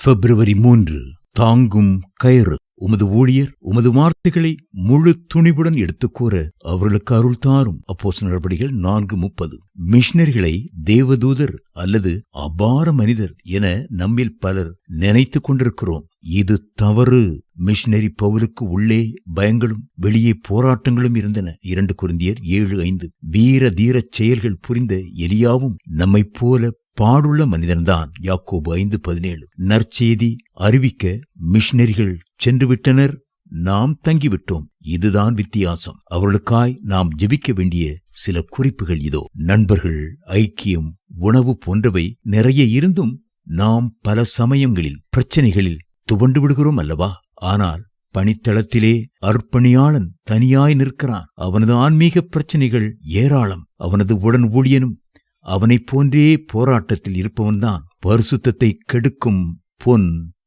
பிப்ரவரி 3 தாங்கும் கயிறு. உமது ஊழியர் உமது வார்த்தைகளை முழு துணிவுடன் எடுத்துக் கூற அவர்களுக்கு அருள் தாரும். அப்போஸ்தலர் நடபடிகள் 4:30. மிஷனரிகளை தேவதூதர் அல்லது அபார மனிதர் என நம்மில் பலர் நினைத்துக் கொண்டிருக்கிறோம். இது தவறு. மிஷனரி பவுலுக்கு உள்ளே பயங்களும் வெளியே போராட்டங்களும் இருந்தன. 2 கொரிந்தியர் 7:5. வீர தீரச் செயல்கள் புரிந்த எலியாவும் நம்மைப் போல பாடுள்ள மனிதன்தான். யாக்கோபு 5:17. நற்செய்தி அறிவிக்க மிஷனரிகள் சென்று விட்டனர், நாம் தங்கிவிட்டோம். இதுதான் வித்தியாசம். அவர்களுக்காய் நாம் ஜெபிக்க வேண்டிய சில குறிப்புகள் இதோ. நண்பர்கள், ஐக்கியம், உணவு போன்றவை நிறைய இருந்தும் நாம் பல சமயங்களில் பிரச்சனைகளில் துவண்டு விடுகிறோம் அல்லவா? ஆனால் பணித்தளத்திலே அர்ப்பணியாளன் தனியாய் நிற்கிறான். அவனது ஆன்மீக பிரச்சனைகள் ஏராளம். அவனது உடன் ஊழியனும் அவனைப் போன்றே போராட்டத்தில் இருப்பவன்தான். பரிசுத்தத்தை கெடுக்கும் பொன்,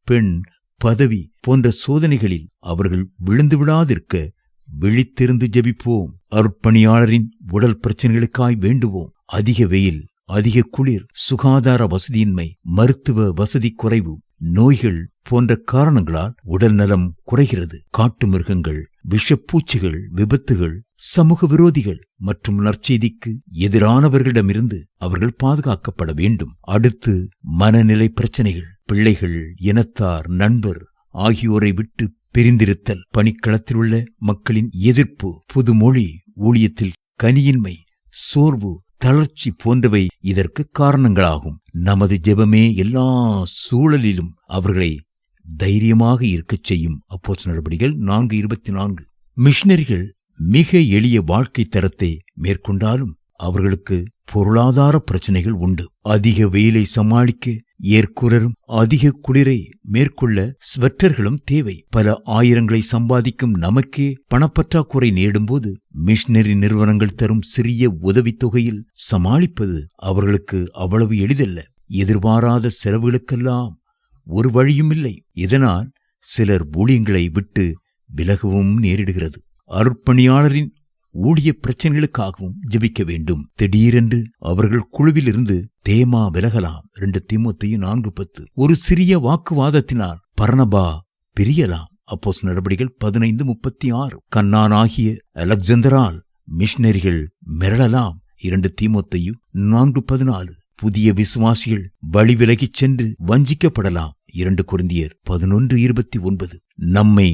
பெண், பதவி போன்ற சோதனைகளில் அவர்கள் விழுந்து விடாதிருக்க விழித்திருந்து ஜெபிப்போம். அர்ப்பணியாளரின் உடல் பிரச்சனைகளுக்காய் வேண்டுவோம். அதிக வெயில், அதிக குளிர், சுகாதார வசதியின்மை, மருத்துவ வசதி குறைவு, நோய்கள் போன்ற காரணங்களால் உடல் நலம் குறைகிறது. காட்டு மிருகங்கள், விஷப்பூச்சிகள், விபத்துகள், சமூக விரோதிகள் மற்றும் நற்செய்திக்கு எதிரானவர்களிடமிருந்து அவர்கள் பாதுகாக்கப்பட வேண்டும். அடுத்து மனநிலை பிரச்சனைகள். பிள்ளைகள், இனத்தார், நண்பர் ஆகியோரை விட்டு பிரிந்திருத்தல், பணிக்களத்தில் உள்ள மக்களின் எதிர்ப்பு, புதுமொழி, ஊழியத்தில் கனியின்மை, சோர்வு, தளர்ச்சி போன்றவை இதற்கு காரணங்களாகும். நமது ஜெபமே எல்லா சூழலிலும் அவர்களை தைரியமாக இருக்கச் செய்யும். அப்போஸ்தலர் நடபடிகள் 4:24. மிஷனரிகள் மிக எளிய வாழ்க்கை தரத்தை மேற்கொண்டாலும் அவர்களுக்கு பொருளாதார பிரச்சனைகள் உண்டு. அதிக வெயிலை சமாளிக்க ஏர்கூலரும் அதிக குளிரை மேற்கொள்ள ஸ்வெட்டர்களும் தேவை. பல ஆயிரங்களை சம்பாதிக்கும் நமக்கே பணப்பற்றாக்குறை நேடும்போது மிஷனரி நிறுவனங்கள் தரும் சிறிய உதவித்தொகையில் சமாளிப்பது அவர்களுக்கு அவ்வளவு எளிதல்ல. எதிர்பாராத செலவுகளுக்கெல்லாம் ஒரு வழியும் இல்லை. இதனால் சிலர் ஊழியங்களை விட்டு விலகவும் நேரிடுகிறது. அர்ப்பணியாளரின் ஊழிய பிரச்சனைகளுக்காகவும் ஜெபிக்க வேண்டும். திடீரென்று அவர்கள் குழுவிலிருந்து தேமா விலகலாம். 2 தீமோத்தேயு 4:10. ஒரு சிறிய வாக்குவாதத்தினால் பர்னபா பிரியலாம். அப்போஸ்தலர் நடபடிகள் 15:36. கன்னானாகிய அலெக்சந்தரால் மிஷனரிகள் மிரளலாம். 2 தீமோத்தேயு 4:14. புதிய விசுவாசிகள் வழி விலகிச் சென்று வஞ்சிக்கப்படலாம். 2 கொரிந்தியர் 11:29. நம்மை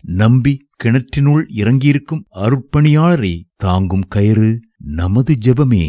நம்பி கிணற்றினுள் இறங்கியிருக்கும் அர்ப்பணியாளரை தாங்கும் கயிறு நமது ஜெபமே.